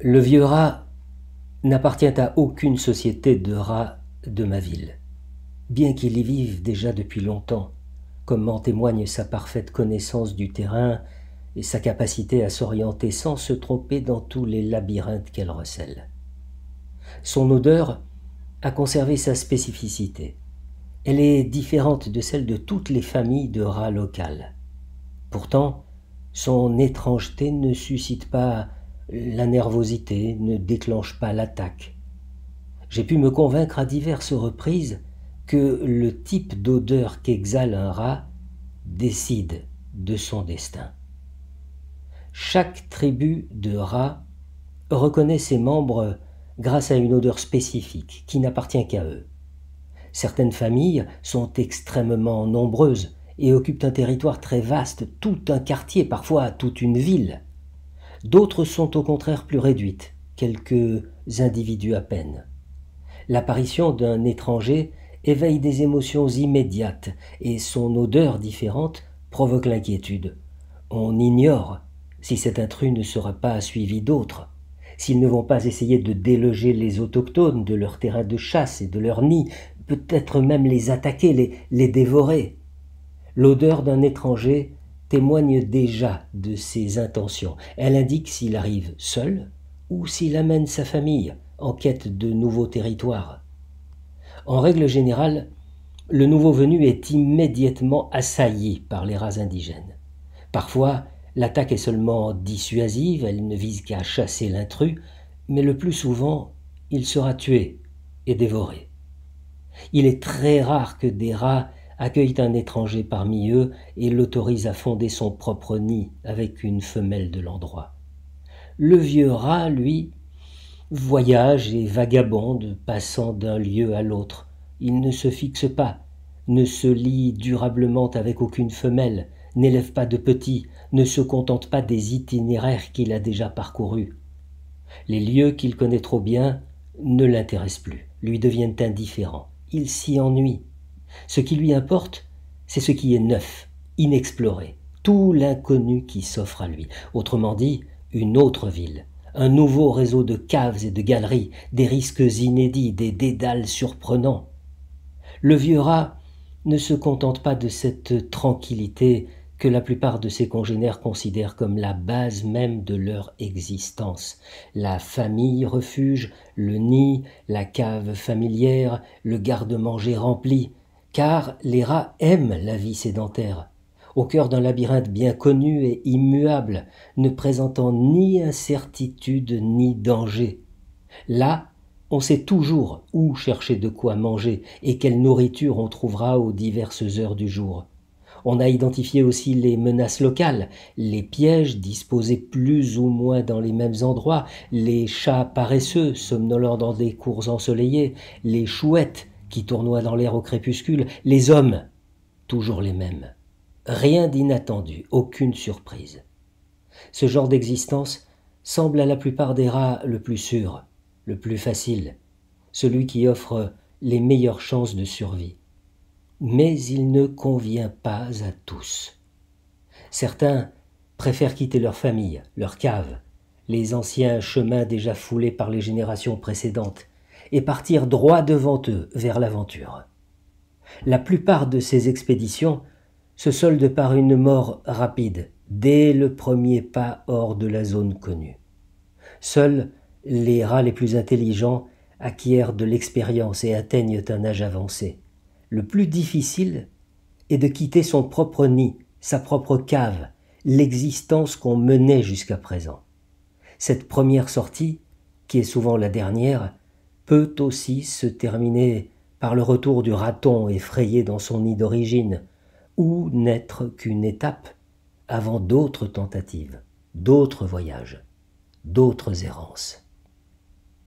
Le vieux rat n'appartient à aucune société de rats de ma ville, bien qu'il y vive déjà depuis longtemps, comme en témoigne sa parfaite connaissance du terrain et sa capacité à s'orienter sans se tromper dans tous les labyrinthes qu'elle recèle. Son odeur a conservé sa spécificité. Elle est différente de celle de toutes les familles de rats locales. Pourtant, son étrangeté ne suscite pas la nervosité, ne déclenche pas l'attaque. J'ai pu me convaincre à diverses reprises que le type d'odeur qu'exhale un rat décide de son destin. Chaque tribu de rats reconnaît ses membres grâce à une odeur spécifique qui n'appartient qu'à eux. Certaines familles sont extrêmement nombreuses et occupent un territoire très vaste, tout un quartier, parfois toute une ville. D'autres sont au contraire plus réduites, quelques individus à peine. L'apparition d'un étranger éveille des émotions immédiates et son odeur différente provoque l'inquiétude. On ignore si cet intrus ne sera pas suivi d'autres, s'ils ne vont pas essayer de déloger les autochtones de leur terrain de chasse et de leur nid, peut-être même les attaquer, les dévorer. L'odeur d'un étranger témoigne déjà de ses intentions. Elle indique s'il arrive seul ou s'il amène sa famille en quête de nouveaux territoires. En règle générale, le nouveau venu est immédiatement assailli par les rats indigènes. Parfois, l'attaque est seulement dissuasive, elle ne vise qu'à chasser l'intrus, mais le plus souvent, il sera tué et dévoré. Il est très rare que des rats accueillent un étranger parmi eux et l'autorisent à fonder son propre nid avec une femelle de l'endroit. Le vieux rat, lui, voyage et vagabonde, passant d'un lieu à l'autre. Il ne se fixe pas, ne se lie durablement avec aucune femelle, n'élève pas de petits, ne se contente pas des itinéraires qu'il a déjà parcourus. Les lieux qu'il connaît trop bien ne l'intéressent plus, lui deviennent indifférents. Il s'y ennuie. Ce qui lui importe, c'est ce qui est neuf, inexploré, tout l'inconnu qui s'offre à lui. Autrement dit, une autre ville, un nouveau réseau de caves et de galeries, des risques inédits, des dédales surprenants. Le vieux rat ne se contente pas de cette tranquillité que la plupart de ses congénères considèrent comme la base même de leur existence. La famille refuge, le nid, la cave familière, le garde-manger rempli, car les rats aiment la vie sédentaire, au cœur d'un labyrinthe bien connu et immuable, ne présentant ni incertitude ni danger. Là, on sait toujours où chercher de quoi manger et quelle nourriture on trouvera aux diverses heures du jour. On a identifié aussi les menaces locales, les pièges disposés plus ou moins dans les mêmes endroits, les chats paresseux somnolents dans des cours ensoleillés, les chouettes qui tournoient dans l'air au crépuscule, les hommes, toujours les mêmes. Rien d'inattendu, aucune surprise. Ce genre d'existence semble à la plupart des rats le plus sûr, le plus facile, celui qui offre les meilleures chances de survie. Mais il ne convient pas à tous. Certains préfèrent quitter leur famille, leur cave, les anciens chemins déjà foulés par les générations précédentes, et partir droit devant eux vers l'aventure. La plupart de ces expéditions se soldent par une mort rapide, dès le premier pas hors de la zone connue. Seuls les rats les plus intelligents acquièrent de l'expérience et atteignent un âge avancé. Le plus difficile est de quitter son propre nid, sa propre cave, l'existence qu'on menait jusqu'à présent. Cette première sortie, qui est souvent la dernière, peut aussi se terminer par le retour du raton effrayé dans son nid d'origine, ou n'être qu'une étape avant d'autres tentatives, d'autres voyages, d'autres errances.